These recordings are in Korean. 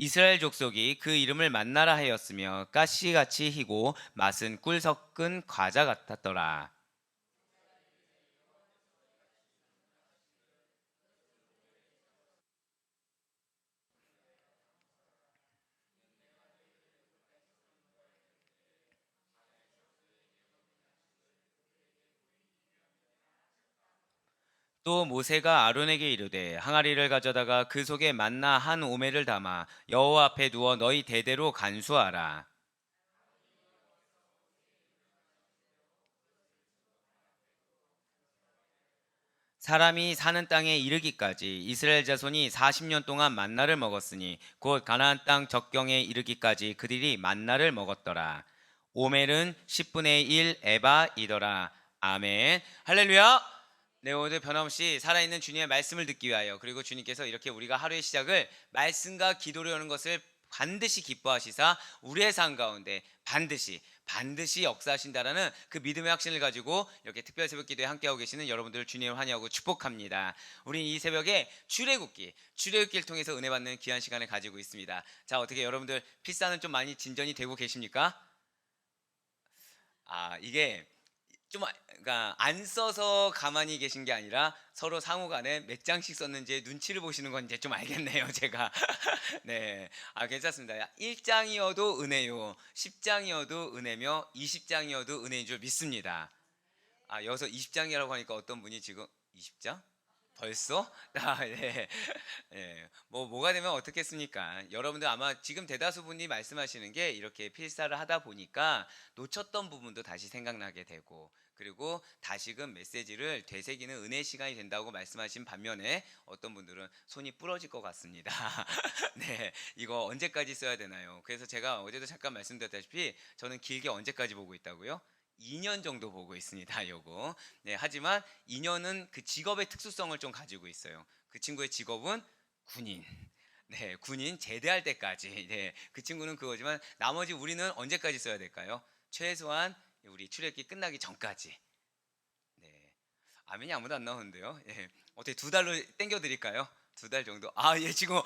이스라엘 족속이 그 이름을 만나라 하였으며 가시같이 희고 맛은 꿀 섞은 과자 같았더라. 또 모세가 아론에게 이르되 항아리를 가져다가 그 속에 만나 한 오멜을 담아 여호와 앞에 두어 너희 대대로 간수하라. 사람이 사는 땅에 이르기까지 이스라엘 자손이 40년 동안 만나를 먹었으니 곧 가나안 땅 적경에 이르기까지 그들이 만나를 먹었더라. 오멜은 10분의 1 에바이더라. 아멘. 할렐루야. 네, 오늘 변함없이 살아있는 주님의 말씀을 듣기 위하여, 그리고 주님께서 이렇게 우리가 하루의 시작을 말씀과 기도로 여는 것을 반드시 기뻐하시사 우리의 삶 가운데 반드시 역사하신다라는 그 믿음의 확신을 가지고 이렇게 특별 새벽 기도에 함께하고 계시는 여러분들을 주님을 환영하고 축복합니다. 우린 이 새벽에 출애굽기를 통해서 은혜 받는 귀한 시간을 가지고 있습니다. 자, 어떻게 여러분들 필사는 좀 많이 진전이 되고 계십니까? 이게 좀 그러니까 안 써서 가만히 계신 게 아니라 서로 상호간에 몇 장씩 썼는지 눈치를 보시는 건 이제 좀 알겠네요, 제가. 네. 괜찮습니다. 1장이어도 은혜요. 10장이어도 은혜며 20장이어도 은혜인 줄 믿습니다. 여기서 20장이라고 하니까 어떤 분이 지금 20장? 벌써? 네. 네. 뭐가 되면 어떻겠습니까? 여러분들 아마 지금 대다수 분이 말씀하시는 게 이렇게 필사를 하다 보니까 놓쳤던 부분도 다시 생각나게 되고, 그리고 다시금 메시지를 되새기는 은혜 시간이 된다고 말씀하신 반면에 어떤 분들은 손이 부러질 것 같습니다. 네. 이거 언제까지 써야 되나요? 그래서 제가 어제도 잠깐 말씀드렸다시피 저는 길게 언제까지 보고 있다고요? 2년 정도 보고 있습니다. 요거. 네, 하지만 2년은 그 직업의 특수성을 좀 가지고 있어요. 그 친구의 직업은 군인. 네, 군인 제대할 때까지. 네, 그 친구는 그거지만 나머지 우리는 언제까지 써야 될까요? 최소한 우리 출애굽기 끝나기 전까지. 네. 아멘이 아무도 안 나오는데요. 예. 어떻게 2달로 땡겨 드릴까요? 2달 정도. 예, 지금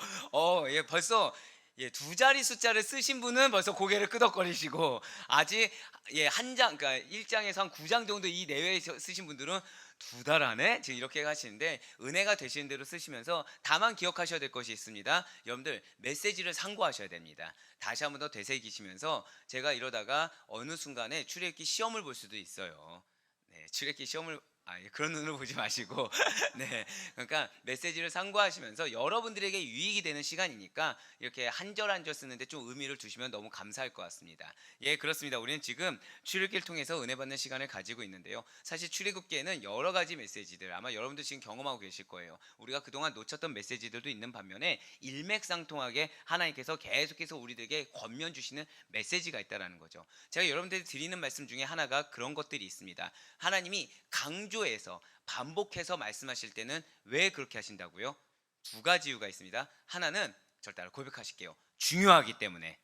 예, 벌써 예, 2자리 숫자를 쓰신 분은 벌써 고개를 끄덕거리시고, 아직 예, 한 장, 그러니까 1장에서 한 9장 정도 이 내외에 쓰신 분들은 2달 안에 지금 이렇게 하시는데, 은혜가 되시는 대로 쓰시면서 다만 기억하셔야 될 것이 있습니다. 여러분들 메시지를 상고하셔야 됩니다. 다시 한번 더 되새기시면서, 제가 이러다가 어느 순간에 출애굽기 시험을 볼 수도 있어요. 네, 출애굽기 시험을 예, 그런 눈으로 보지 마시고 네, 그러니까 메시지를 상고하시면서 여러분들에게 유익이 되는 시간이니까 이렇게 한 절 한 절 쓰는데 좀 의미를 두시면 너무 감사할 것 같습니다. 예, 그렇습니다. 우리는 지금 출애굽기를 통해서 은혜 받는 시간을 가지고 있는데요. 사실 출애굽기에는 여러 가지 메시지들, 아마 여러분들 지금 경험하고 계실 거예요. 우리가 그동안 놓쳤던 메시지들도 있는 반면에 일맥상통하게 하나님께서 계속해서 우리들에게 권면 주시는 메시지가 있다라는 거죠. 제가 여러분들에게 드리는 말씀 중에 하나가 그런 것들이 있습니다. 하나님이 강조해서 반복해서 말씀하실 때는 왜 그렇게 하신다고요? 2가지 이유가 있습니다. 하나는 절 따라 고백하실게요. 중요하기 때문에.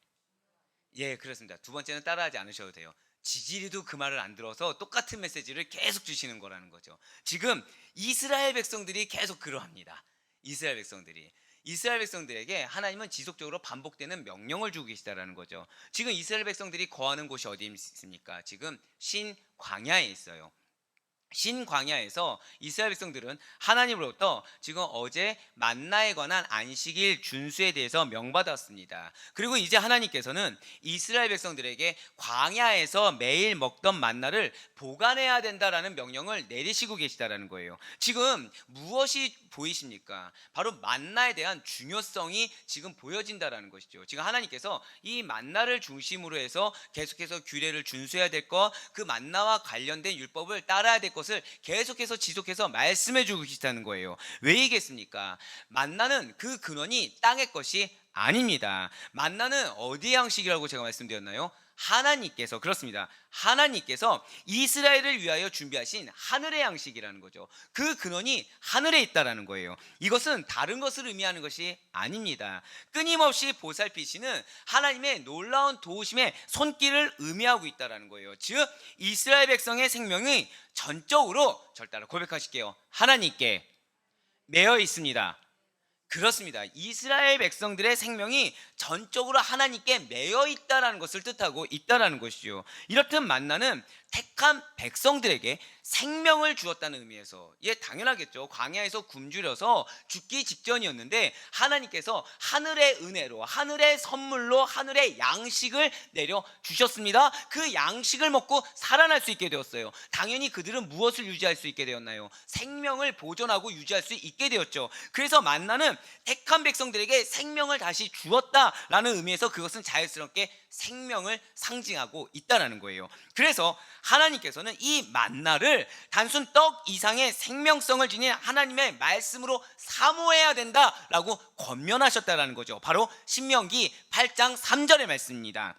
예, 그렇습니다. 두 번째는 따라하지 않으셔도 돼요. 지지리도 그 말을 안 들어서 똑같은 메시지를 계속 주시는 거라는 거죠. 지금 이스라엘 백성들이 계속 그러합니다. 이스라엘 백성들에게 하나님은 지속적으로 반복되는 명령을 주고 계시다라는 거죠. 지금 이스라엘 백성들이 거하는 곳이 어디 있습니까? 지금 신 광야에 있어요. 신광야에서 이스라엘 백성들은 하나님으로부터 지금 어제 만나에 관한 안식일 준수에 대해서 명받았습니다. 그리고 이제 하나님께서는 이스라엘 백성들에게 광야에서 매일 먹던 만나를 보관해야 된다라는 명령을 내리시고 계시다라는 거예요. 지금 무엇이 보이십니까? 바로 만나에 대한 중요성이 지금 보여진다라는 것이죠. 지금 하나님께서 이 만나를 중심으로 해서 계속해서 규례를 준수해야 될 것, 그 만나와 관련된 율법을 따라야 될 것을 계속해서 지속해서 말씀해 주고 계시다는 거예요. 왜이겠습니까? 만나는 그 근원이 땅의 것이 아닙니다. 만나는 어디의 양식이라고 제가 말씀드렸나요? 하나님께서, 그렇습니다. 하나님께서 이스라엘을 위하여 준비하신 하늘의 양식이라는 거죠. 그 근원이 하늘에 있다라는 거예요. 이것은 다른 것을 의미하는 것이 아닙니다. 끊임없이 보살피시는 하나님의 놀라운 도우심의 손길을 의미하고 있다라는 거예요. 즉 이스라엘 백성의 생명이 전적으로 절 따라 고백하실게요. 하나님께 매여 있습니다. 그렇습니다. 이스라엘 백성들의 생명이 전적으로 하나님께 매여 있다라는 것을 뜻하고 있다라는 것이죠. 이렇듯 만나는 택한 백성들에게 생명을 주었다는 의미에서, 당연하겠죠. 광야에서 굶주려서 죽기 직전이었는데 하나님께서 하늘의 은혜로, 하늘의 선물로 하늘의 양식을 내려 주셨습니다. 그 양식을 먹고 살아날 수 있게 되었어요. 당연히 그들은 무엇을 유지할 수 있게 되었나요? 생명을 보존하고 유지할 수 있게 되었죠. 그래서 만나는 택한 백성들에게 생명을 다시 주었다라는 의미에서 그것은 자연스럽게 생명을 상징하고 있다라는 거예요. 그래서 하나님께서는 이 만나를 단순 떡 이상의 생명성을 지닌 하나님의 말씀으로 사모해야 된다라고 권면하셨다라는 거죠. 바로 신명기 8장 3절의 말씀입니다.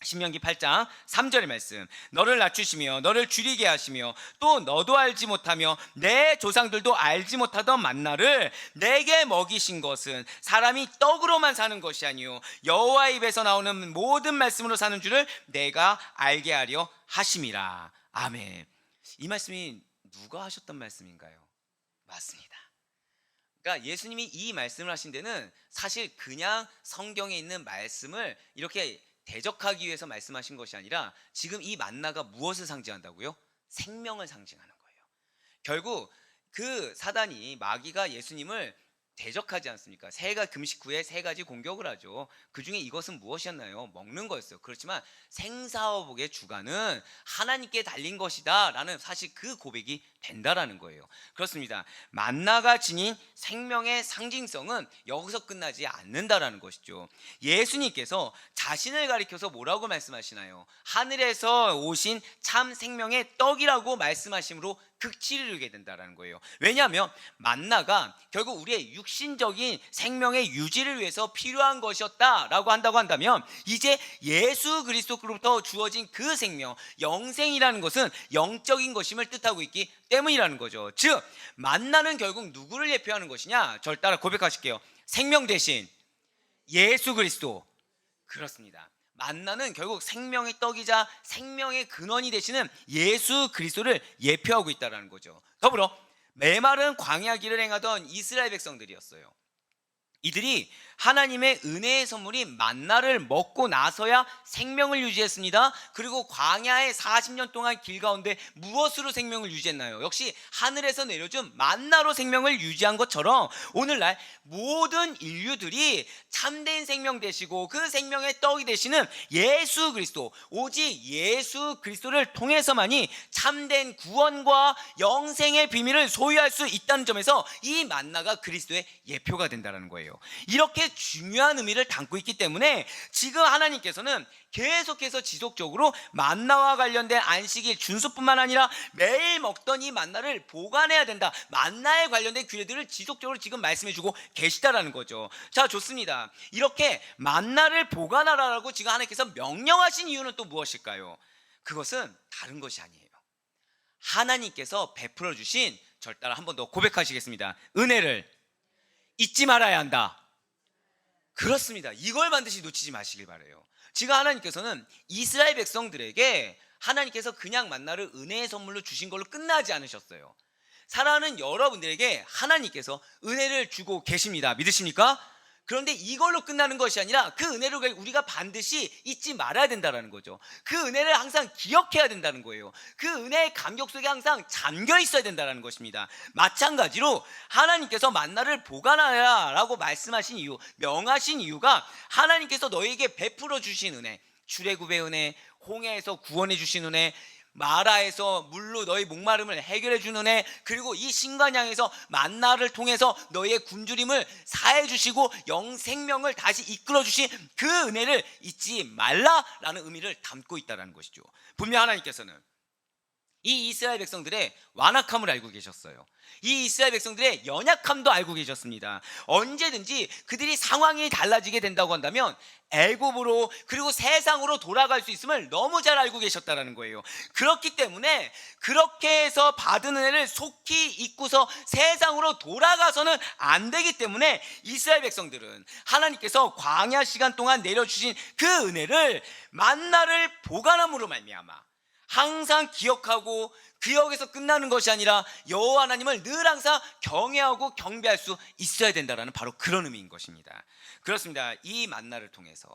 신명기 8장 3절의 말씀. 너를 낮추시며 너를 줄이게 하시며 또 너도 알지 못하며 내 조상들도 알지 못하던 만나를 내게 먹이신 것은 사람이 떡으로만 사는 것이 아니요 여호와 입에서 나오는 모든 말씀으로 사는 줄을 내가 알게 하려 하심이라. 아멘. 이 말씀이 누가 하셨던 말씀인가요? 맞습니다. 그러니까 예수님이 이 말씀을 하신 데는 사실 그냥 성경에 있는 말씀을 이렇게 대적하기 위해서 말씀하신 것이 아니라 지금 이 만나가 무엇을 상징한다고요? 생명을 상징하는 거예요. 결국 그 사단이, 마귀가 예수님을 대적하지 않습니까? 새해가 금식 후에 세 가지 공격을 하죠. 그 중에 이것은 무엇이었나요? 먹는 거였어요. 그렇지만 생사화복의 주관은 하나님께 달린 것이다 라는 사실 그 고백이 된다라는 거예요. 그렇습니다. 만나가 지닌 생명의 상징성은 여기서 끝나지 않는다라는 것이죠. 예수님께서 자신을 가리켜서 뭐라고 말씀하시나요? 하늘에서 오신 참 생명의 떡이라고 말씀하심으로 극치를 이루게 된다는 거예요. 왜냐하면 만나가 결국 우리의 육신적인 생명의 유지를 위해서 필요한 것이었다라고 한다면 이제 예수 그리스도로부터 주어진 그 생명, 영생이라는 것은 영적인 것임을 뜻하고 있기 때문이라는 거죠. 즉 만나는 결국 누구를 예표하는 것이냐? 저를 따라 고백하실게요. 생명 대신 예수 그리스도. 그렇습니다. 만나는 결국 생명의 떡이자 생명의 근원이 되시는 예수 그리스도를 예표하고 있다는 거죠. 더불어 메마른 광야 길을 행하던 이스라엘 백성들이었어요. 이들이 하나님의 은혜의 선물이 만나를 먹고 나서야 생명을 유지했습니다. 그리고 광야의 40년 동안 길 가운데 무엇으로 생명을 유지했나요? 역시 하늘에서 내려준 만나로 생명을 유지한 것처럼 오늘날 모든 인류들이 참된 생명 되시고 그 생명의 떡이 되시는 예수 그리스도, 오직 예수 그리스도를 통해서만이 참된 구원과 영생의 비밀을 소유할 수 있다는 점에서 이 만나가 그리스도의 예표가 된다는 거예요. 이렇게 중요한 의미를 담고 있기 때문에 지금 하나님께서는 계속해서 지속적으로 만나와 관련된 안식일 준수뿐만 아니라 매일 먹던 이 만나를 보관해야 된다, 만나에 관련된 규례들을 지속적으로 지금 말씀해주고 계시다라는 거죠. 자, 좋습니다. 이렇게 만나를 보관하라고 지금 하나님께서 명령하신 이유는 또 무엇일까요? 그것은 다른 것이 아니에요. 하나님께서 베풀어 주신, 절 따라 한 번 더 고백하시겠습니다. 은혜를 잊지 말아야 한다. 그렇습니다. 이걸 반드시 놓치지 마시길 바라요. 지금 하나님께서는 이스라엘 백성들에게 하나님께서 그냥 만나를 은혜의 선물로 주신 걸로 끝나지 않으셨어요. 사랑하는 여러분들에게 하나님께서 은혜를 주고 계십니다. 믿으십니까? 그런데 이걸로 끝나는 것이 아니라 그 은혜를 우리가 반드시 잊지 말아야 된다는 거죠. 그 은혜를 항상 기억해야 된다는 거예요. 그 은혜의 감격 속에 항상 잠겨 있어야 된다는 것입니다. 마찬가지로 하나님께서 만나를 보관하라 라고 말씀하신 이유, 명하신 이유가 하나님께서 너에게 베풀어 주신 은혜, 출애굽의 은혜, 홍해에서 구원해 주신 은혜, 마라에서 물로 너희 목마름을 해결해 주는 은혜, 그리고 이 신관양에서 만나를 통해서 너희의 굶주림을 사해 주시고 영생명을 다시 이끌어 주신 그 은혜를 잊지 말라라는 의미를 담고 있다는 것이죠. 분명 하나님께서는 이 이스라엘 백성들의 완악함을 알고 계셨어요. 이 이스라엘 백성들의 연약함도 알고 계셨습니다. 언제든지 그들이 상황이 달라지게 된다고 한다면 애굽으로, 그리고 세상으로 돌아갈 수 있음을 너무 잘 알고 계셨다는 거예요. 그렇기 때문에 그렇게 해서 받은 은혜를 속히 잊고서 세상으로 돌아가서는 안 되기 때문에 이스라엘 백성들은 하나님께서 광야 시간 동안 내려주신 그 은혜를 만나를 보관함으로 말미암아 항상 기억하고 기억에서 끝나는 것이 아니라 여호와 하나님을 늘 항상 경외하고 경배할 수 있어야 된다라는 바로 그런 의미인 것입니다. 그렇습니다. 이 만나를 통해서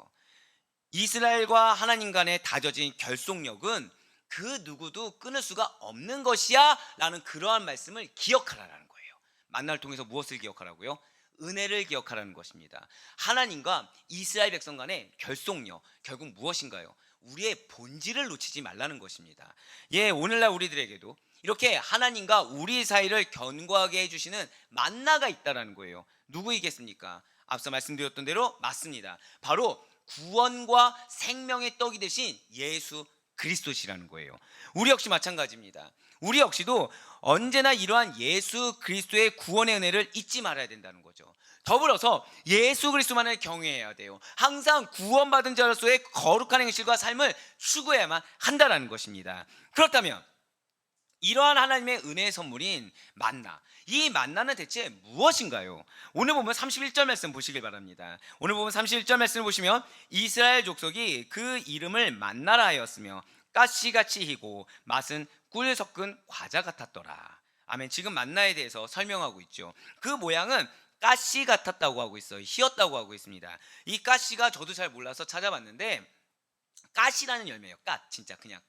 이스라엘과 하나님 간에 다져진 결속력은 그 누구도 끊을 수가 없는 것이야 라는 그러한 말씀을 기억하라는 거예요. 만나를 통해서 무엇을 기억하라고요? 은혜를 기억하라는 것입니다. 하나님과 이스라엘 백성 간의 결속력, 결국 무엇인가요? 우리의 본질을 놓치지 말라는 것입니다. 예, 오늘날 우리들에게도 이렇게 하나님과 우리 사이를 견고하게 해주시는 만나가 있다는 거예요. 누구이겠습니까? 앞서 말씀드렸던 대로 맞습니다. 바로 구원과 생명의 떡이 되신 예수 그리스도시라는 거예요. 우리 역시 마찬가지입니다. 우리 역시도 언제나 이러한 예수 그리스도의 구원의 은혜를 잊지 말아야 된다는 거죠. 더불어서 예수 그리스도만을 경외해야 돼요. 항상 구원받은 자로서의 거룩한 행실과 삶을 추구해야만 한다는 것입니다. 그렇다면 이러한 하나님의 은혜의 선물인 만나, 이 만나는 대체 무엇인가요? 오늘 보면 31절 말씀 보시길 바랍니다. 오늘 보면 31절 말씀을 보시면 이스라엘 족속이 그 이름을 만나라 하였으며 가시같이 희고 맛은 꿀 섞은 과자 같았더라. 아멘. 지금 만나에 대해서 설명하고 있죠. 그 모양은 가시 같았다고 하고 있어요. 희었다고 하고 있습니다. 이 가시가 저도 잘 몰라서 찾아봤는데 가시라는 열매예요. 진짜 그냥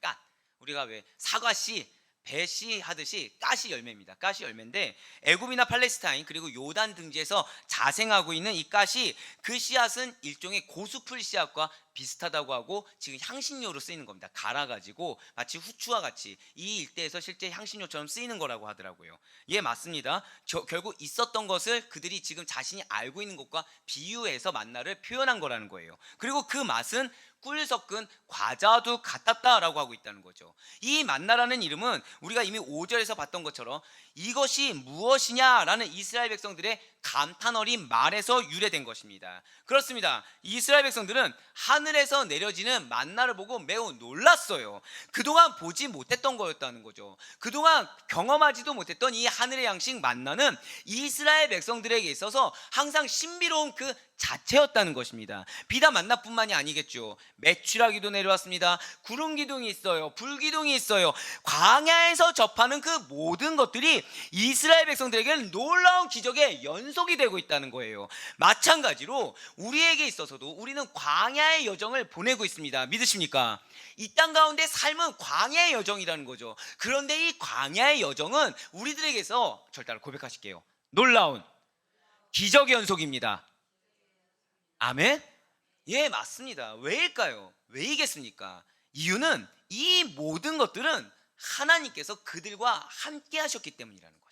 우리가 왜 사과씨, 배씨 하듯이 가시 열매입니다. 가시 열매인데 애굽이나 팔레스타인 그리고 요단 등지에서 자생하고 있는 이 가시, 그 씨앗은 일종의 고수풀 씨앗과 비슷하다고 하고 지금 향신료로 쓰이는 겁니다. 갈아가지고 마치 후추와 같이 이 일대에서 실제 향신료처럼 쓰이는 거라고 하더라고요. 예, 맞습니다. 결국 있었던 것을 그들이 지금 자신이 알고 있는 것과 비유해서 만나를 표현한 거라는 거예요. 그리고 그 맛은 꿀 섞은 과자도 같았다라고 하고 있다는 거죠. 이 만나라는 이름은 우리가 이미 5절에서 봤던 것처럼 이것이 무엇이냐라는 이스라엘 백성들의 감탄 어린 말에서 유래된 것입니다. 그렇습니다. 이스라엘 백성들은 하늘에서 내려지는 만나를 보고 매우 놀랐어요. 그동안 보지 못했던 거였다는 거죠. 그동안 경험하지도 못했던 이 하늘의 양식 만나는 이스라엘 백성들에게 있어서 항상 신비로운 그 자체였다는 것입니다. 비단 만나뿐만이 아니겠죠. 메추라기도 내려왔습니다. 구름 기둥이 있어요. 불 기둥이 있어요. 광야에서 접하는 그 모든 것들이 이스라엘 백성들에게는 놀라운 기적의 연속이 되고 있다는 거예요. 마찬가지로 우리에게 있어서도 우리는 광야의 여정을 보내고 있습니다. 믿으십니까? 이 땅 가운데 삶은 광야의 여정이라는 거죠. 그런데 이 광야의 여정은 우리들에게서 절대로 고백하실게요. 놀라운 기적의 연속입니다. 아멘? 예, 맞습니다. 왜일까요? 왜이겠습니까? 이유는 이 모든 것들은 하나님께서 그들과 함께 하셨기 때문이라는 거죠.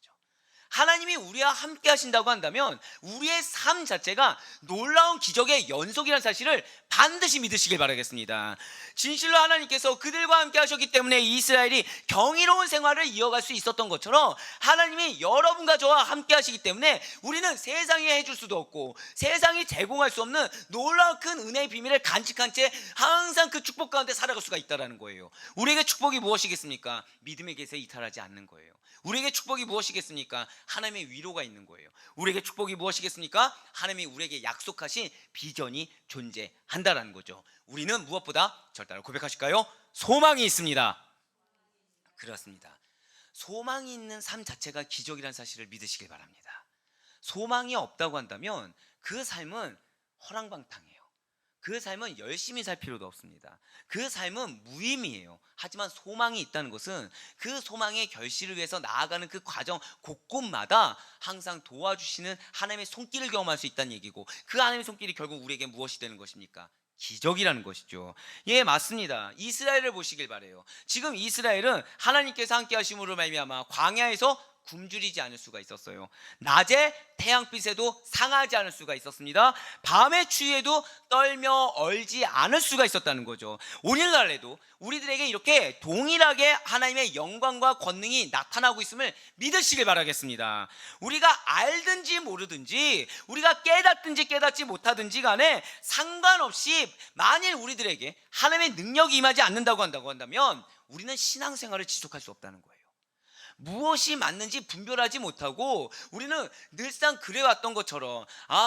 하나님이 우리와 함께 하신다고 한다면 우리의 삶 자체가 놀라운 기적의 연속이라는 사실을 반드시 믿으시길 바라겠습니다. 진실로 하나님께서 그들과 함께 하셨기 때문에 이스라엘이 경이로운 생활을 이어갈 수 있었던 것처럼 하나님이 여러분과 저와 함께 하시기 때문에 우리는 세상이 해줄 수도 없고 세상이 제공할 수 없는 놀라운 큰 은혜의 비밀을 간직한 채 항상 그 축복 가운데 살아갈 수가 있다는 거예요. 우리에게 축복이 무엇이겠습니까? 믿음의 깃에 이탈하지 않는 거예요. 우리에게 축복이 무엇이겠습니까? 하나님의 위로가 있는 거예요. 우리에게 축복이 무엇이겠습니까? 하나님이 우리에게 약속하신 비전이 존재한다라는 거죠. 우리는 무엇보다 절대로 고백하실까요? 소망이 있습니다. 그렇습니다. 소망이 있는 삶 자체가 기적이라는 사실을 믿으시길 바랍니다. 소망이 없다고 한다면 그 삶은 허랑방탕해요. 그 삶은 열심히 살 필요도 없습니다. 그 삶은 무의미해요. 하지만 소망이 있다는 것은 그 소망의 결실을 위해서 나아가는 그 과정 곳곳마다 항상 도와주시는 하나님의 손길을 경험할 수 있다는 얘기고, 그 하나님의 손길이 결국 우리에게 무엇이 되는 것입니까? 기적이라는 것이죠. 예, 맞습니다. 이스라엘을 보시길 바래요. 지금 이스라엘은 하나님께서 함께 하심으로 말미암아 광야에서 굶주리지 않을 수가 있었어요. 낮에 태양빛에도 상하지 않을 수가 있었습니다. 밤의 추위에도 떨며 얼지 않을 수가 있었다는 거죠. 오늘날에도 우리들에게 이렇게 동일하게 하나님의 영광과 권능이 나타나고 있음을 믿으시길 바라겠습니다. 우리가 알든지 모르든지, 우리가 깨닫든지 깨닫지 못하든지 간에 상관없이 만일 우리들에게 하나님의 능력이 임하지 않는다고 한다면 우리는 신앙생활을 지속할 수 없다는 거예요. 무엇이 맞는지 분별하지 못하고 우리는 늘상 그래왔던 것처럼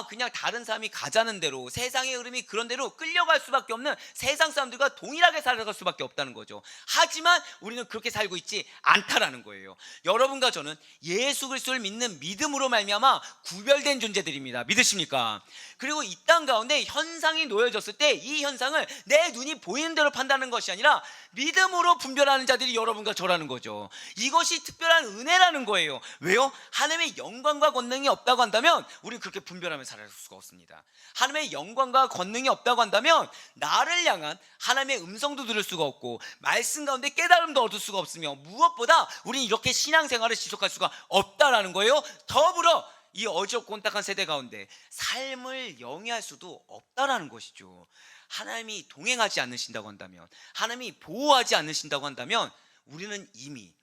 그냥 다른 사람이 가자는 대로 세상의 흐름이 그런 대로 끌려갈 수밖에 없는 세상 사람들과 동일하게 살아갈 수밖에 없다는 거죠. 하지만 우리는 그렇게 살고 있지 않다라는 거예요. 여러분과 저는 예수 그리스도를 믿는 믿음으로 말미암아 구별된 존재들입니다. 믿으십니까? 그리고 이 땅 가운데 현상이 놓여졌을 때 이 현상을 내 눈이 보이는 대로 판단하는 것이 아니라 믿음으로 분별하는 자들이 여러분과 저라는 거죠. 이것이 특별한 은혜라는 거예요. 왜요? 하나님의 영광과 권능이 없다고 한다면 우리는 그렇게 분별하며 살아갈 수가 없습니다. 하나님의 영광과 권능이 없다고 한다면 나를 향한 하나님의 음성도 들을 수가 없고 말씀 가운데 깨달음도 얻을 수가 없으며 무엇보다 우리는 이렇게 신앙생활을 지속할 수가 없다라는 거예요. 더불어 이 어지럽고 혼탁한 세대 가운데 삶을 영위할 수도 없다라는 것이죠. 하나님이 동행하지 않으신다고 한다면, 하나님이 보호하지 않으신다고 한다면 우리는 이미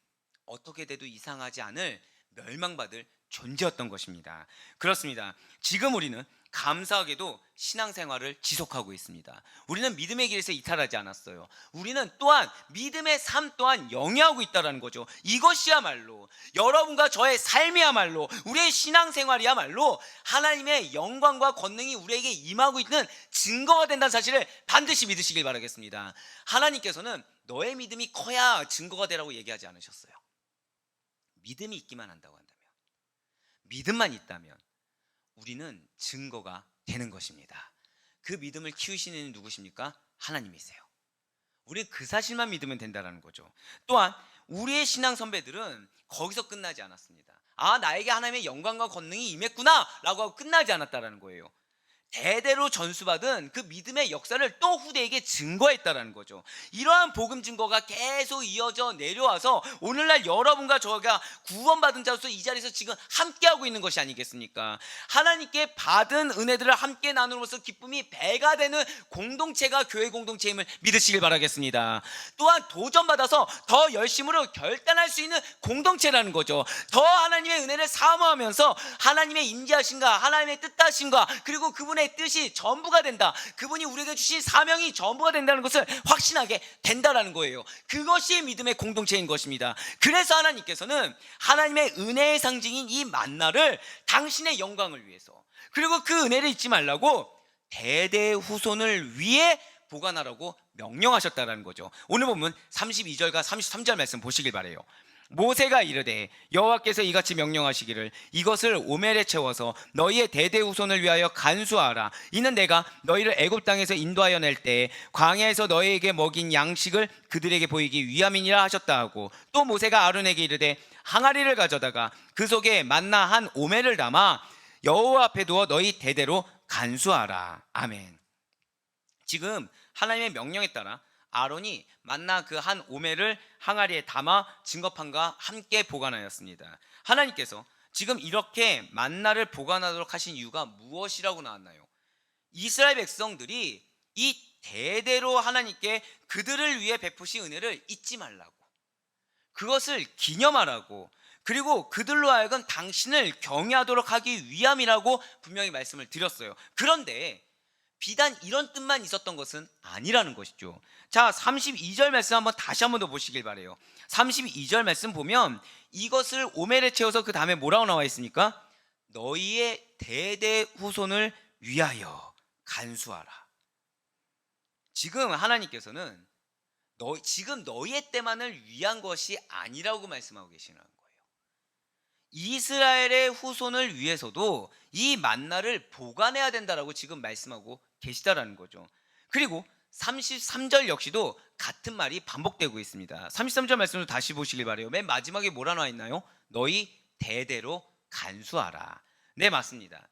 어떻게 돼도 이상하지 않을 멸망받을 존재였던 것입니다. 그렇습니다. 지금 우리는 감사하게도 신앙생활을 지속하고 있습니다. 우리는 믿음의 길에서 이탈하지 않았어요. 우리는 또한 믿음의 삶 또한 영위하고 있다는 거죠. 이것이야말로 여러분과 저의 삶이야말로 우리의 신앙생활이야말로 하나님의 영광과 권능이 우리에게 임하고 있는 증거가 된다는 사실을 반드시 믿으시길 바라겠습니다. 하나님께서는 너의 믿음이 커야 증거가 되라고 얘기하지 않으셨어요. 믿음이 있기만 한다고 한다면, 믿음만 있다면 우리는 증거가 되는 것입니다. 그 믿음을 키우시는 이는 누구십니까? 하나님이세요. 우리는 그 사실만 믿으면 된다는 거죠. 또한 우리의 신앙 선배들은 거기서 끝나지 않았습니다. 나에게 하나님의 영광과 권능이 임했구나 라고 하고 끝나지 않았다는 거예요. 대대로 전수받은 그 믿음의 역사를 또 후대에게 증거했다라는 거죠. 이러한 복음 증거가 계속 이어져 내려와서 오늘날 여러분과 저가 구원받은 자로서 이 자리에서 지금 함께하고 있는 것이 아니겠습니까? 하나님께 받은 은혜들을 함께 나누면서 기쁨이 배가 되는 공동체가 교회 공동체임을 믿으시길 바라겠습니다. 또한 도전받아서 더 열심으로 결단할 수 있는 공동체라는 거죠. 더 하나님의 은혜를 사모하면서 하나님의 임재하심과 하나님의 뜻하심과 그리고 그분의 뜻이 전부가 된다. 그분이 우리에게 주신 사명이 전부가 된다는 것을 확신하게 된다라는 거예요. 그것이 믿음의 공동체인 것입니다. 그래서 하나님께서는 하나님의 은혜의 상징인 이 만나를 당신의 영광을 위해서 그리고 그 은혜를 잊지 말라고 대대 후손을 위해 보관하라고 명령하셨다라는 거죠. 오늘 보면 32절과 33절 말씀 보시길 바래요. 모세가 이르되 여호와께서 이같이 명령하시기를 이것을 오멜에 채워서 너희의 대대 후손을 위하여 간수하라. 이는 내가 너희를 애굽 땅에서 인도하여 낼 때에 광야에서 너희에게 먹인 양식을 그들에게 보이기 위함이니라 하셨다 하고, 또 모세가 아론에게 이르되 항아리를 가져다가 그 속에 만나 한 오멜을 담아 여호와 앞에 두어 너희 대대로 간수하라. 아멘. 지금 하나님의 명령에 따라 아론이 만나 그 한 오멜을 항아리에 담아 증거판과 함께 보관하였습니다. 하나님께서 지금 이렇게 만나를 보관하도록 하신 이유가 무엇이라고 나왔나요? 이스라엘 백성들이 이 대대로 하나님께 그들을 위해 베푸신 은혜를 잊지 말라고, 그것을 기념하라고, 그리고 그들로 하여금 당신을 경외하도록 하기 위함이라고 분명히 말씀을 드렸어요. 그런데 비단 이런 뜻만 있었던 것은 아니라는 것이죠. 자, 32절 말씀 한번 다시 한번 더 보시길 바래요. 32절 말씀 보면 이것을 오멜에 채워서 그 다음에 뭐라고 나와 있습니까? 너희의 대대 후손을 위하여 간수하라. 지금 하나님께서는 지금 너희의 때만을 위한 것이 아니라고 말씀하고 계시는 거예요. 이스라엘의 후손을 위해서도 이 만나를 보관해야 된다라고 지금 말씀하고 계시다라는 거죠. 그리고 33절 역시도 같은 말이 반복되고 있습니다. 33절 말씀도 다시 보시길 바래요. 맨 마지막에 뭐라 나와 있나요? 너희 대대로 간수하라. 네, 맞습니다.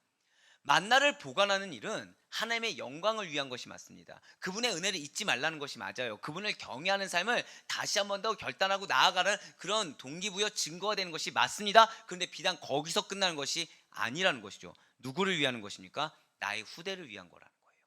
만나를 보관하는 일은 하나님의 영광을 위한 것이 맞습니다. 그분의 은혜를 잊지 말라는 것이 맞아요. 그분을 경외하는 삶을 다시 한 번 더 결단하고 나아가는 그런 동기부여 증거가 되는 것이 맞습니다. 그런데 비단 거기서 끝나는 것이 아니라는 것이죠. 누구를 위하는 것입니까? 나의 후대를 위한 거라는 거예요.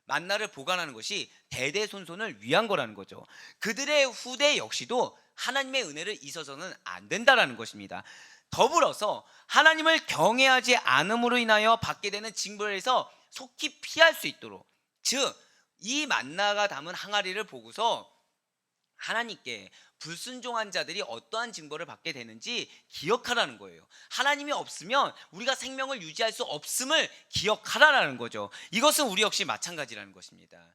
만나를 보관하는 것이 대대손손을 위한 거라는 거죠. 그들의 후대 역시도 하나님의 은혜를 잊어서는 안 된다라는 것입니다. 더불어서 하나님을 경외하지 않음으로 인하여 받게 되는 징벌에서 속히 피할 수 있도록, 즉 이 만나가 담은 항아리를 보고서 하나님께 불순종한 자들이 어떠한 징벌을 받게 되는지 기억하라는 거예요. 하나님이 없으면 우리가 생명을 유지할 수 없음을 기억하라는 거죠. 이것은 우리 역시 마찬가지라는 것입니다.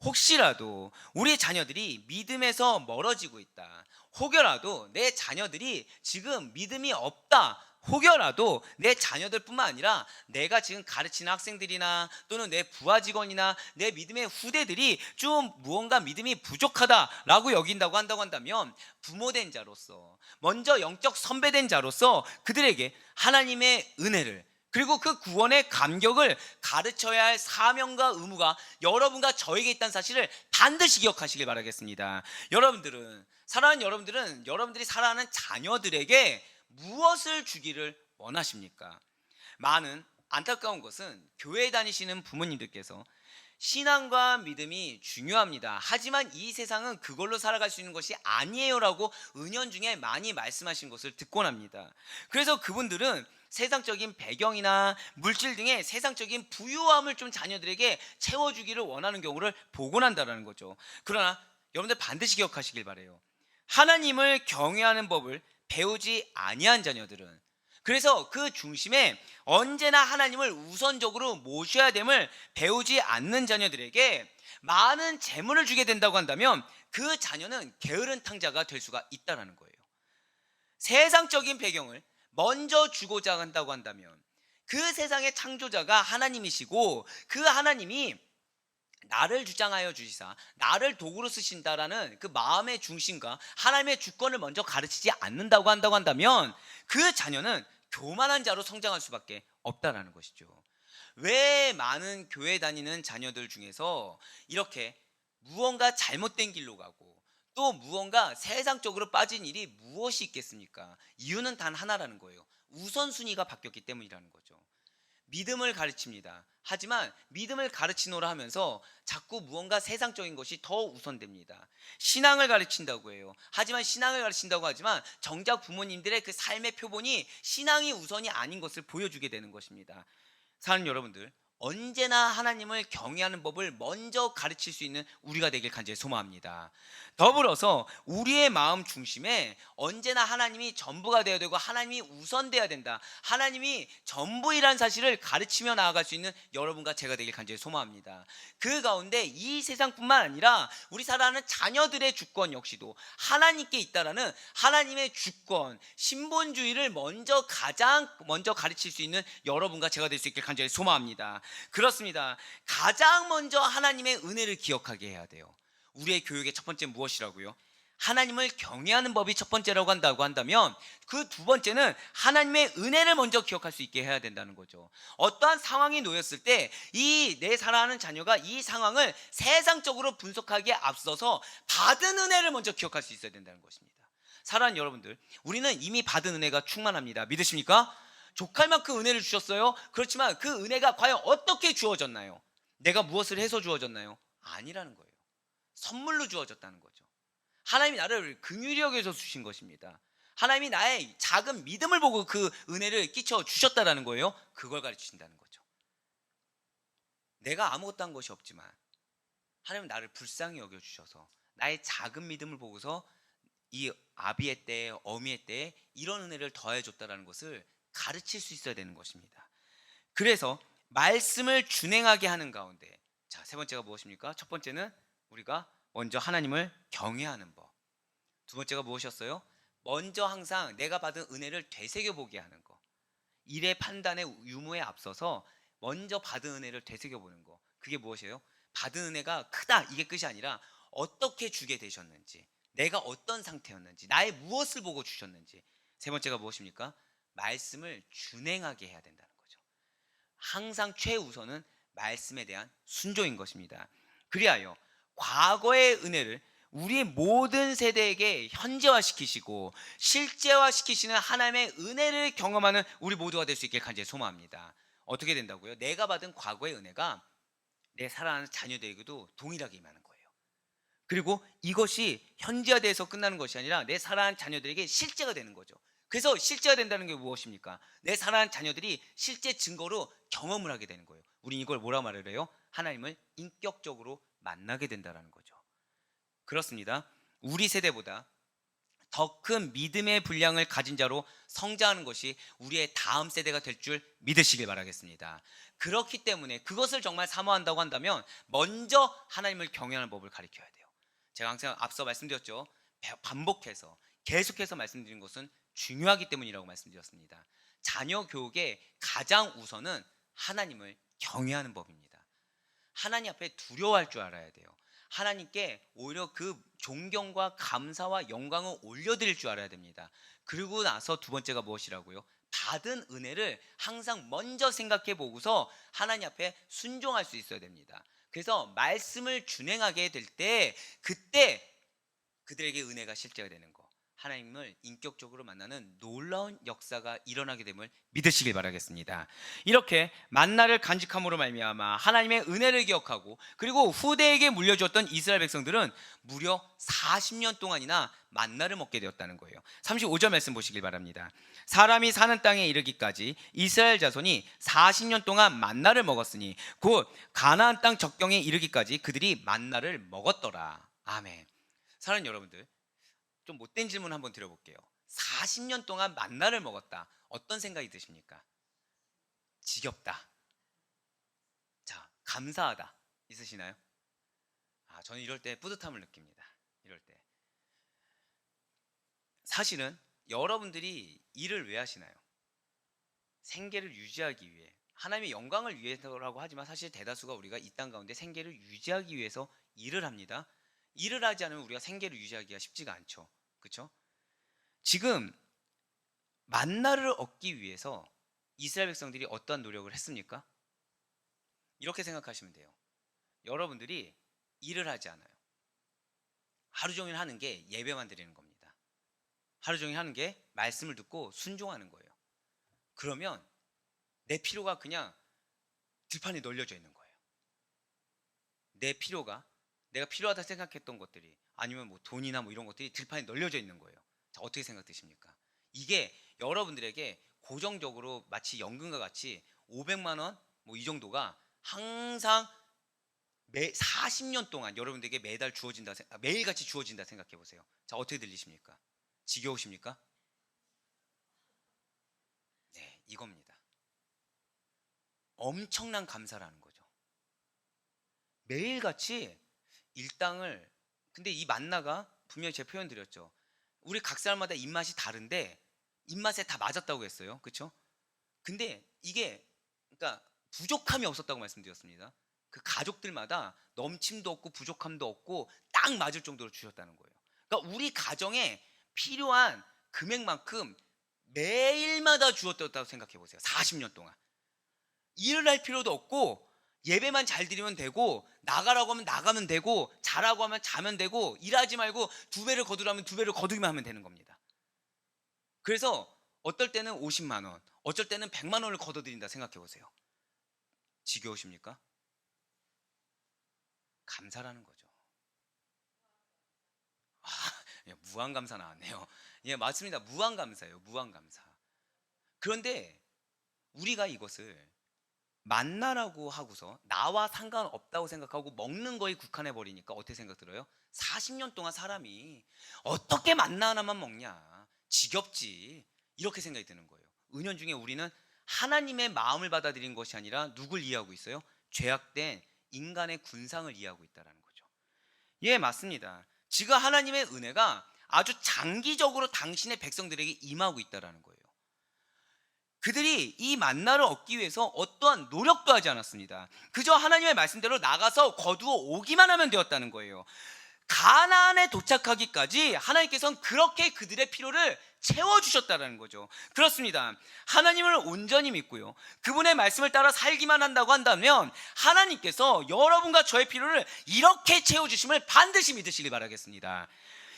혹시라도 우리 자녀들이 믿음에서 멀어지고 있다, 혹여라도 내 자녀들이 지금 믿음이 없다, 혹여라도 내 자녀들뿐만 아니라 내가 지금 가르치는 학생들이나 또는 내 부하 직원이나 내 믿음의 후대들이 좀 무언가 믿음이 부족하다라고 여긴다고 한다면, 부모된 자로서, 먼저 영적 선배된 자로서 그들에게 하나님의 은혜를, 그리고 그 구원의 감격을 가르쳐야 할 사명과 의무가 여러분과 저에게 있다는 사실을 반드시 기억하시길 바라겠습니다. 사랑하는 여러분들은 여러분들이 사랑하는 자녀들에게 무엇을 주기를 원하십니까? 많은 안타까운 것은 교회 다니시는 부모님들께서 신앙과 믿음이 중요합니다, 하지만 이 세상은 그걸로 살아갈 수 있는 것이 아니에요라고 은연중에 많이 말씀하신 것을 듣곤 합니다. 그래서 그분들은 세상적인 배경이나 물질 등의 세상적인 부유함을 좀 자녀들에게 채워주기를 원하는 경우를 보곤 한다는 거죠. 그러나 여러분들 반드시 기억하시길 바래요. 하나님을 경외하는 법을 배우지 아니한 자녀들은, 그래서 그 중심에 언제나 하나님을 우선적으로 모셔야 됨을 배우지 않는 자녀들에게 많은 재물을 주게 된다고 한다면 그 자녀는 게으른 탕자가 될 수가 있다는 거예요. 세상적인 배경을 먼저 주고자 한다고 한다면 그 세상의 창조자가 하나님이시고 그 하나님이 나를 주장하여 주시사 나를 도구로 쓰신다라는 그 마음의 중심과 하나님의 주권을 먼저 가르치지 않는다고 한다면 그 자녀는 교만한 자로 성장할 수밖에 없다라는 것이죠. 왜 많은 교회 다니는 자녀들 중에서 이렇게 무언가 잘못된 길로 가고 또 무언가 세상적으로 빠진 일이 무엇이 있겠습니까? 이유는 단 하나라는 거예요. 우선순위가 바뀌었기 때문이라는 거죠. 믿음을 가르칩니다. 하지만 믿음을 가르치노라 하면서 자꾸 무언가 세상적인 것이 더 우선됩니다. 신앙을 가르친다고 해요. 하지만 신앙을 가르친다고 하지만 정작 부모님들의 그 삶의 표본이 신앙이 우선이 아닌 것을 보여주게 되는 것입니다. 사는 여러분들, 언제나 하나님을 경외하는 법을 먼저 가르칠 수 있는 우리가 되길 간절히 소망합니다. 더불어서 우리의 마음 중심에 언제나 하나님이 전부가 되어야 되고 하나님이 우선되어야 된다, 하나님이 전부이란 사실을 가르치며 나아갈 수 있는 여러분과 제가 되길 간절히 소망합니다. 그 가운데 이 세상뿐만 아니라 우리 사랑하는 자녀들의 주권 역시도 하나님께 있다라는 하나님의 주권, 신본주의를 가장 먼저 가르칠 수 있는 여러분과 제가 될 수 있길 간절히 소망합니다. 그렇습니다. 가장 먼저 하나님의 은혜를 기억하게 해야 돼요. 우리의 교육의 첫 번째 무엇이라고요? 하나님을 경외하는 법이 첫 번째라고 한다면 그 두 번째는 하나님의 은혜를 먼저 기억할 수 있게 해야 된다는 거죠. 어떠한 상황이 놓였을 때 이 내 사랑하는 자녀가 이 상황을 세상적으로 분석하기에 앞서서 받은 은혜를 먼저 기억할 수 있어야 된다는 것입니다. 사랑하는 여러분들, 우리는 이미 받은 은혜가 충만합니다. 믿으십니까? 족할 만큼 은혜를 주셨어요. 그렇지만 그 은혜가 과연 어떻게 주어졌나요? 내가 무엇을 해서 주어졌나요? 아니라는 거예요. 선물로 주어졌다는 거죠. 하나님이 나를 긍휼히 여겨서 주신 것입니다. 하나님이 나의 작은 믿음을 보고 그 은혜를 끼쳐 주셨다라는 거예요. 그걸 가르치신다는 거죠. 내가 아무것도 한 것이 없지만 하나님은 나를 불쌍히 여겨주셔서 나의 작은 믿음을 보고서 이 아비의 때, 어미의 때에 이런 은혜를 더해줬다라는 것을 가르칠 수 있어야 되는 것입니다. 그래서 말씀을 준행하게 하는 가운데, 자, 세 번째가 무엇입니까? 첫 번째는 우리가 먼저 하나님을 경외하는 법. 두 번째가 무엇이었어요? 먼저 항상 내가 받은 은혜를 되새겨보게 하는 것. 일의 판단의 유무에 앞서서 먼저 받은 은혜를 되새겨보는 것. 그게 무엇이에요? 받은 은혜가 크다, 이게 끝이 아니라 어떻게 주게 되셨는지, 내가 어떤 상태였는지, 나의 무엇을 보고 주셨는지. 세 번째가 무엇입니까? 말씀을 준행하게 해야 된다는 거죠. 항상 최우선은 말씀에 대한 순종인 것입니다. 그리하여 과거의 은혜를 우리 모든 세대에게 현재화시키시고 실제화시키시는 하나님의 은혜를 경험하는 우리 모두가 될 수 있길 간절히 소망합니다. 어떻게 된다고요? 내가 받은 과거의 은혜가 내 사랑하는 자녀들에게도 동일하게 임하는 거예요. 그리고 이것이 현재화돼서 끝나는 것이 아니라 내 사랑하는 자녀들에게 실제가 되는 거죠. 그래서 실제가 된다는 게 무엇입니까? 내 사랑하는 자녀들이 실제 증거로 경험을 하게 되는 거예요. 우린 이걸 뭐라 말을 해요? 하나님을 인격적으로 만나게 된다는 거죠. 그렇습니다. 우리 세대보다 더 큰 믿음의 분량을 가진 자로 성장하는 것이 우리의 다음 세대가 될 줄 믿으시길 바라겠습니다. 그렇기 때문에 그것을 정말 사모한다고 한다면 먼저 하나님을 경외하는 법을 가르쳐야 돼요. 제가 항상 앞서 말씀드렸죠. 반복해서 계속해서 말씀드린 것은 중요하기 때문이라고 말씀드렸습니다. 자녀 교육의 가장 우선은 하나님을 경외하는 법입니다. 하나님 앞에 두려워할 줄 알아야 돼요. 하나님께 오히려 그 존경과 감사와 영광을 올려드릴 줄 알아야 됩니다. 그리고 나서 두 번째가 무엇이라고요? 받은 은혜를 항상 먼저 생각해 보고서 하나님 앞에 순종할 수 있어야 됩니다. 그래서 말씀을 준행하게 될 때 그때 그들에게 은혜가 실제가 되는 거, 하나님을 인격적으로 만나는 놀라운 역사가 일어나게 됨을 믿으시길 바라겠습니다. 이렇게 만나를 간직함으로 말미암아 하나님의 은혜를 기억하고 그리고 후대에게 물려주었던 이스라엘 백성들은 무려 40년 동안이나 만나를 먹게 되었다는 거예요. 35절 말씀 보시길 바랍니다. 사람이 사는 땅에 이르기까지 이스라엘 자손이 40년 동안 만나를 먹었으니 곧 가나안 땅 적경에 이르기까지 그들이 만나를 먹었더라. 아멘. 사랑하는 여러분들, 좀 못된 질문 한번 드려볼게요. 40년 동안 만나를 먹었다. 어떤 생각이 드십니까? 지겹다. 자, 감사하다. 있으시나요? 저는 이럴 때 뿌듯함을 느낍니다. 이럴 때. 사실은 여러분들이 일을 왜 하시나요? 생계를 유지하기 위해, 하나님의 영광을 위해서라고 하지만 사실 대다수가 우리가 이 땅 가운데 생계를 유지하기 위해서 일을 합니다. 일을 하지 않으면 우리가 생계를 유지하기가 쉽지가 않죠. 그렇죠? 지금 만나를 얻기 위해서 이스라엘 백성들이 어떠한 노력을 했습니까? 이렇게 생각하시면 돼요. 여러분들이 일을 하지 않아요. 하루 종일 하는 게 예배만 드리는 겁니다. 하루 종일 하는 게 말씀을 듣고 순종하는 거예요. 그러면 내 피로가 그냥 들판에 널려져 있는 거예요. 내 피로가, 내가 필요하다 생각했던 것들이, 아니면 뭐 돈이나 뭐 이런 것들이 들판에 널려져 있는 거예요. 자, 어떻게 생각되십니까? 이게 여러분들에게 고정적으로 마치 연금과 같이 500만 원 뭐 이 정도가 항상 40년 동안 여러분들에게 매달 주어진다, 매일같이 주어진다 생각해 보세요. 자, 어떻게 들리십니까? 지겨우십니까? 네, 이겁니다. 엄청난 감사라는 거죠. 매일같이 일당을, 근데 이 만나가 분명히 제 표현 드렸죠. 우리 각 사람마다 입맛이 다른데 입맛에 다 맞았다고 했어요. 그렇죠? 근데 이게 그러니까 부족함이 없었다고 말씀드렸습니다. 그 가족들마다 넘침도 없고 부족함도 없고 딱 맞을 정도로 주셨다는 거예요. 그러니까 우리 가정에 필요한 금액만큼 매일마다 주었다고 생각해 보세요. 40년 동안. 일을 할 필요도 없고 예배만 잘 드리면 되고, 나가라고 하면 나가면 되고, 자라고 하면 자면 되고, 일하지 말고 두 배를 거두라면 두 배를 거두기만 하면 되는 겁니다. 그래서 어떨 때는 50만 원, 어쩔 때는 100만 원을 거둬드린다 생각해 보세요. 지겨우십니까? 감사라는 거죠. 무한감사 나왔네요. 예, 맞습니다. 무한감사예요. 무한감사. 그런데 우리가 이것을 만나라고 하고서 나와 상관없다고 생각하고 먹는 거에 국한해 버리니까 어떻게 생각 들어요? 40년 동안 사람이 어떻게 만나 하나만 먹냐, 지겹지, 이렇게 생각이 드는 거예요. 은연중에 우리는 하나님의 마음을 받아들인 것이 아니라 누굴 이해하고 있어요? 죄악된 인간의 군상을 이해하고 있다는 거죠. 예, 맞습니다. 지금 하나님의 은혜가 아주 장기적으로 당신의 백성들에게 임하고 있다는 거예요. 그들이 이 만나를 얻기 위해서 어떠한 노력도 하지 않았습니다. 그저 하나님의 말씀대로 나가서 거두어 오기만 하면 되었다는 거예요. 가나안에 도착하기까지 하나님께서는 그렇게 그들의 필요를 채워주셨다는 거죠. 그렇습니다. 하나님을 온전히 믿고요, 그분의 말씀을 따라 살기만 한다고 한다면 하나님께서 여러분과 저의 필요를 이렇게 채워주심을 반드시 믿으시기 바라겠습니다.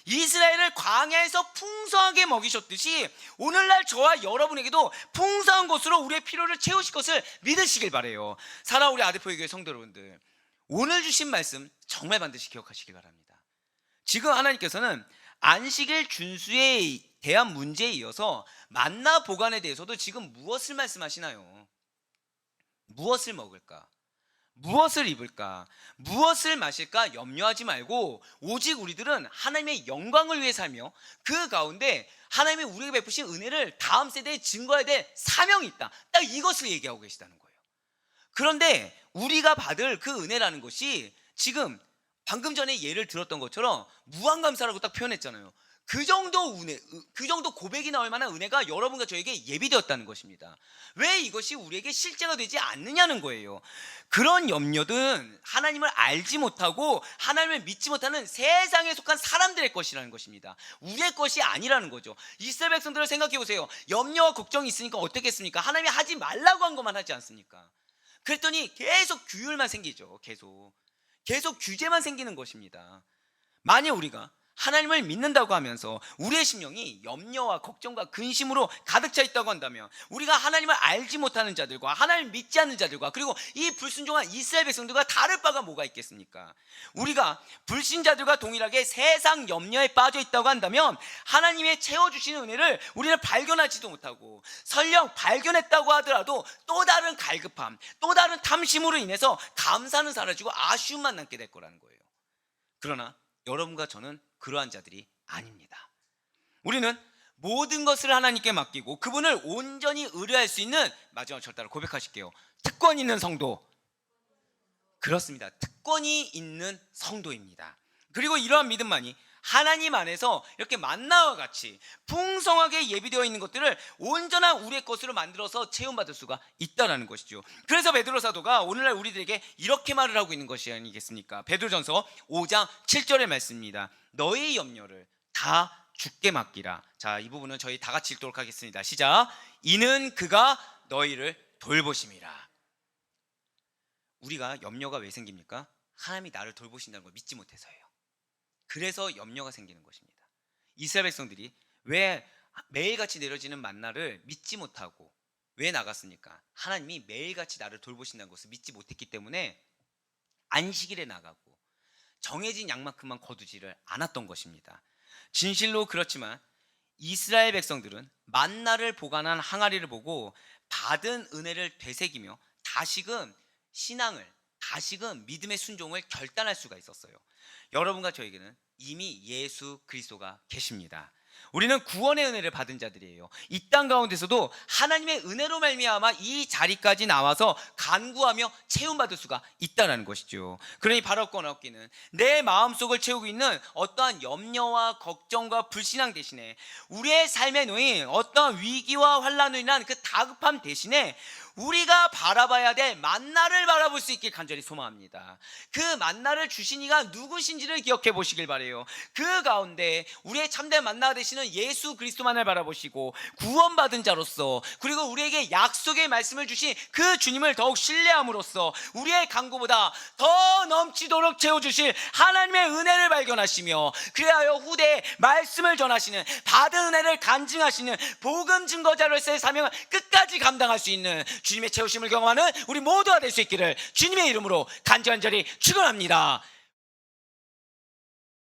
이스라엘을 광야에서 풍성하게 먹이셨듯이 오늘날 저와 여러분에게도 풍성한 것으로 우리의 필요를 채우실 것을 믿으시길 바라요. 사랑하는 우리 아드포교회 성도 여러분들, 오늘 주신 말씀 정말 반드시 기억하시길 바랍니다. 지금 하나님께서는 안식일 준수에 대한 문제에 이어서 만나 보관에 대해서도 지금 무엇을 말씀하시나요? 무엇을 먹을까? 무엇을 입을까? 무엇을 마실까? 염려하지 말고 오직 우리들은 하나님의 영광을 위해 살며 그 가운데 하나님이 우리에게 베푸신 은혜를 다음 세대에 증거해야 될 사명이 있다. 딱 이것을 얘기하고 계시다는 거예요. 그런데 우리가 받을 그 은혜라는 것이 지금 방금 전에 예를 들었던 것처럼 무한감사라고 딱 표현했잖아요. 그 정도 은혜, 그 정도 고백이 나올 만한 은혜가 여러분과 저에게 예비되었다는 것입니다. 왜 이것이 우리에게 실제가 되지 않느냐는 거예요. 그런 염려는 하나님을 알지 못하고 하나님을 믿지 못하는 세상에 속한 사람들의 것이라는 것입니다. 우리의 것이 아니라는 거죠. 이스라엘 백성들을 생각해 보세요. 염려와 걱정이 있으니까 어떻겠습니까? 하나님이 하지 말라고 한 것만 하지 않습니까? 그랬더니 계속 규율만 생기죠. 계속 규제만 생기는 것입니다. 만약 우리가 하나님을 믿는다고 하면서 우리의 심령이 염려와 걱정과 근심으로 가득 차 있다고 한다면 우리가 하나님을 알지 못하는 자들과 하나님을 믿지 않는 자들과 그리고 이 불순종한 이스라엘 백성들과 다를 바가 뭐가 있겠습니까? 우리가 불신자들과 동일하게 세상 염려에 빠져 있다고 한다면 하나님의 채워주시는 은혜를 우리는 발견하지도 못하고 설령 발견했다고 하더라도 또 다른 갈급함, 또 다른 탐심으로 인해서 감사는 사라지고 아쉬움만 남게 될 거라는 거예요. 그러나 여러분과 저는 그러한 자들이 아닙니다. 우리는 모든 것을 하나님께 맡기고 그분을 온전히 의뢰할 수 있는, 마지막 절 따라 고백하실게요. 특권 있는 성도. 그렇습니다. 특권이 있는 성도입니다. 그리고 이러한 믿음만이 하나님 안에서 이렇게 만나와 같이 풍성하게 예비되어 있는 것들을 온전한 우리의 것으로 만들어서 체험받을 수가 있다는 것이죠. 그래서 베드로 사도가 오늘날 우리들에게 이렇게 말을 하고 있는 것이 아니겠습니까? 베드로전서 5장 7절의 말씀입니다. 너의 염려를 다 주께 맡기라. 자, 이 부분은 저희 다 같이 읽도록 하겠습니다. 시작. 이는 그가 너희를 돌보심이라. 우리가 염려가 왜 생깁니까? 하나님이 나를 돌보신다는 걸 믿지 못해서예요. 그래서 염려가 생기는 것입니다. 이스라엘 백성들이 왜 매일같이 내려지는 만나를 믿지 못하고 왜 나갔습니까? 하나님이 매일같이 나를 돌보신다는 것을 믿지 못했기 때문에 안식일에 나가고 정해진 양만큼만 거두지를 않았던 것입니다. 진실로 그렇지만 이스라엘 백성들은 만나를 보관한 항아리를 보고 받은 은혜를 되새기며 다시금 신앙을, 다시금 믿음의 순종을 결단할 수가 있었어요. 여러분과 저에게는 이미 예수 그리스도가 계십니다. 우리는 구원의 은혜를 받은 자들이에요. 이 땅 가운데서도 하나님의 은혜로 말미암아 이 자리까지 나와서 간구하며 채움받을 수가 있다는 것이죠. 그러니 바랄 것 없기는 내 마음속을 채우고 있는 어떠한 염려와 걱정과 불신앙 대신에 우리의 삶에 놓인 어떠한 위기와 환난으로 인한 그 다급함 대신에 우리가 바라봐야 될 만나를 바라볼 수 있길 간절히 소망합니다. 그 만나를 주신 이가 누구신지를 기억해 보시길 바라요. 그 가운데 우리의 참된 만나가 되시는 예수 그리스도만을 바라보시고 구원받은 자로서 그리고 우리에게 약속의 말씀을 주신 그 주님을 더욱 신뢰함으로써 우리의 간구보다 더 넘치도록 채워주실 하나님의 은혜를 발견하시며 그리하여 후대에 말씀을 전하시는 받은 은혜를 간증하시는 복음 증거자로서의 사명을 끝까지 감당할 수 있는 주님의 채우심을 경험하는 우리 모두가 될 수 있기를 주님의 이름으로 간절히 축원합니다.